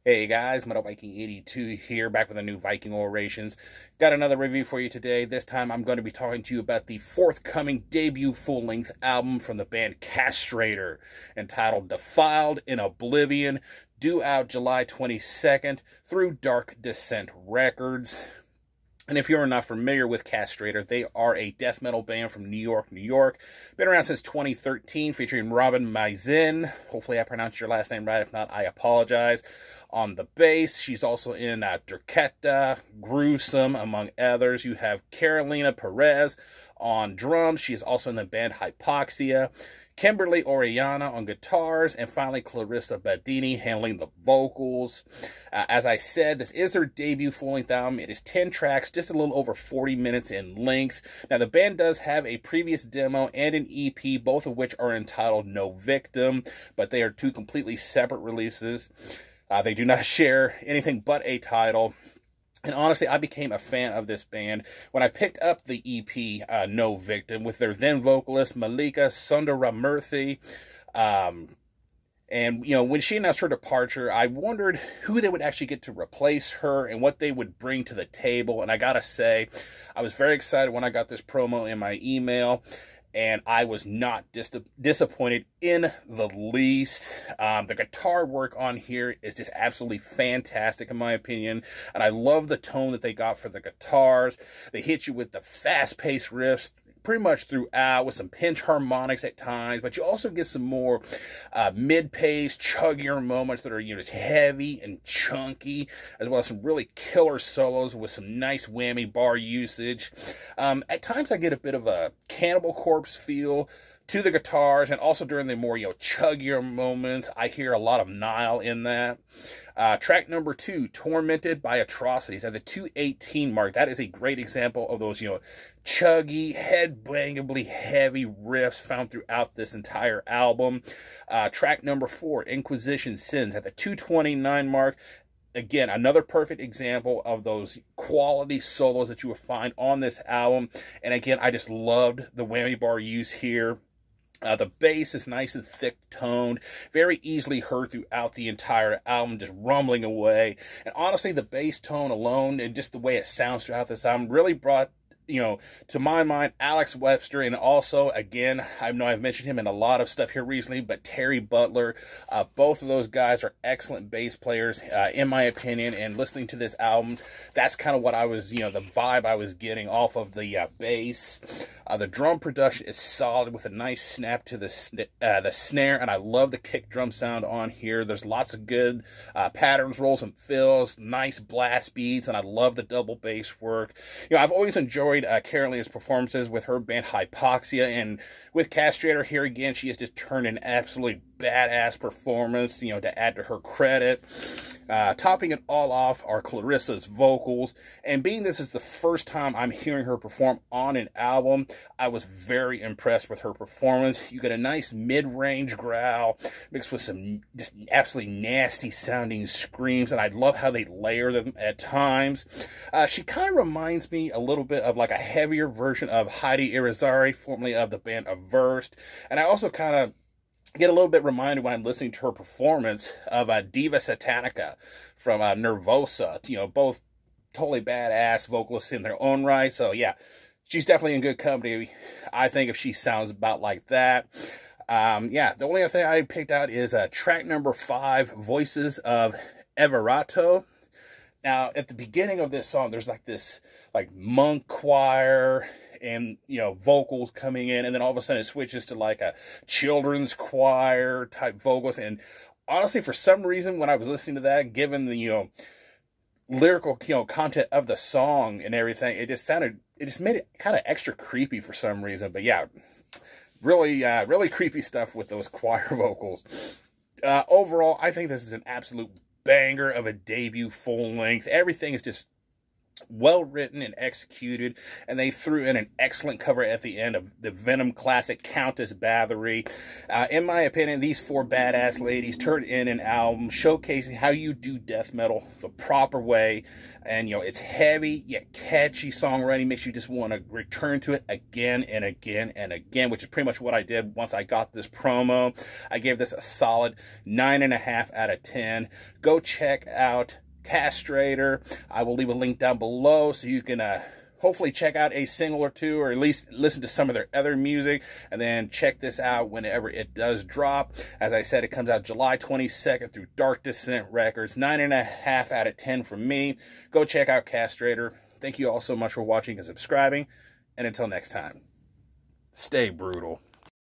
Hey guys, Metal Viking 82 here, back with a new Viking Orations. Got another review for you today. This time I'm going to be talking to you about the forthcoming debut full-length album from the band Castrator, entitled Defiled in Oblivion, due out July 22nd through Dark Descent Records. And if you're not familiar with Castrator, they are a death metal band from New York, New York. Been around since 2013, featuring Robin Maisin. Hopefully I pronounced your last name right. If not, I apologize. On the bass, she's also in Durketa, Gruesome, among others. You have Carolina Perez on drums. She is also in the band Hypoxia. Kimberly Oriana on guitars, and finally Clarissa Badini handling the vocals. As I said, this is their debut full-length album. It is 10 tracks, just a little over 40 minutes in length. Now, the band does have a previous demo and an EP, both of which are entitled No Victim, but they are two completely separate releases. They do not share anything but a title. And honestly, I became a fan of this band when I picked up the EP, No Victim, with their then vocalist, Malika Sundaramurthy. And, you know, when she announced her departure, I wondered who they would actually get to replace her and what they would bring to the table. And I gotta say, I was very excited when I got this promo in my email. And I was not disappointed in the least. The guitar work on here is just absolutely fantastic, in my opinion. And I love the tone that they got for the guitars. They hit you with the fast-paced riffs pretty much throughout, with some pinch harmonics at times, but you also get some more mid-paced, chuggier moments that are, you know, just heavy and chunky, as well as some really killer solos with some nice whammy bar usage. At times I get a bit of a Cannibal Corpse feel to the guitars, and also during the more, you know, chuggier moments, I hear a lot of Nile in that. Track number 2, Tormented by Atrocities, at the 2:18 mark. That is a great example of those, you know, chuggy, headbangably heavy riffs found throughout this entire album. Track number 4, Inquisition Sins, at the 2:29 mark. Again, another perfect example of those quality solos that you will find on this album. And again, I just loved the whammy bar use here. The bass is nice and thick-toned, very easily heard throughout the entire album, just rumbling away. And honestly, the bass tone alone and just the way it sounds throughout this album really brought, you know, to my mind, Alex Webster, and also, again, I know I've mentioned him in a lot of stuff here recently, but Terry Butler. Both of those guys are excellent bass players, in my opinion, and listening to this album, that's kind of what I was, you know, the vibe I was getting off of the bass. The drum production is solid with a nice snap to the snare, and I love the kick drum sound on here. There's lots of good patterns, rolls, and fills, nice blast beats, and I love the double bass work. You know, I've always enjoyed Carolina's performances with her band Hypoxia, and with Castrator here again, she has just turned an absolutely badass performance, you know, to add to her credit. Topping it all off are Clarissa's vocals, and being this is the first time I'm hearing her perform on an album, I was very impressed with her performance. You get a nice mid-range growl mixed with some just absolutely nasty sounding screams, and I love how they layer them at times. She kind of reminds me a little bit of like a heavier version of Heidi Irizarry, formerly of the band Averst, and I also kind of get a little bit reminded when I'm listening to her performance of Diva Satanica from Nervosa. You know, both totally badass vocalists in their own right. So yeah, she's definitely in good company, I think, if she sounds about like that. Yeah, the only other thing I picked out is track number 5, Voices of Everato. Now, at the beginning of this song, there's like this like monk choir and, you know, vocals coming in, and then all of a sudden it switches to like a children's choir type vocals. And honestly, for some reason, when I was listening to that, given the, you know, lyrical, you know, content of the song and everything, it just made it kind of extra creepy for some reason. But yeah, really, really creepy stuff with those choir vocals. Overall, I think this is an absolute banger of a debut full length. Everything is just well written and executed, and they threw in an excellent cover at the end of the Venom classic Countess Bathory. In my opinion, these four badass ladies turned in an album showcasing how you do death metal the proper way, and it's heavy yet catchy songwriting, makes you just want to return to it again and again and again, which is pretty much what I did once I got this promo. I gave this a solid 9.5 out of 10. Go check out Castrator. I will leave a link down below so you can hopefully check out a single or two, or at least listen to some of their other music, and then check this out whenever it does drop. As I said, it comes out July 22nd through Dark Descent Records. 9.5 out of 10 from me. Go check out Castrator. Thank you all so much for watching and subscribing, and until next time, stay brutal.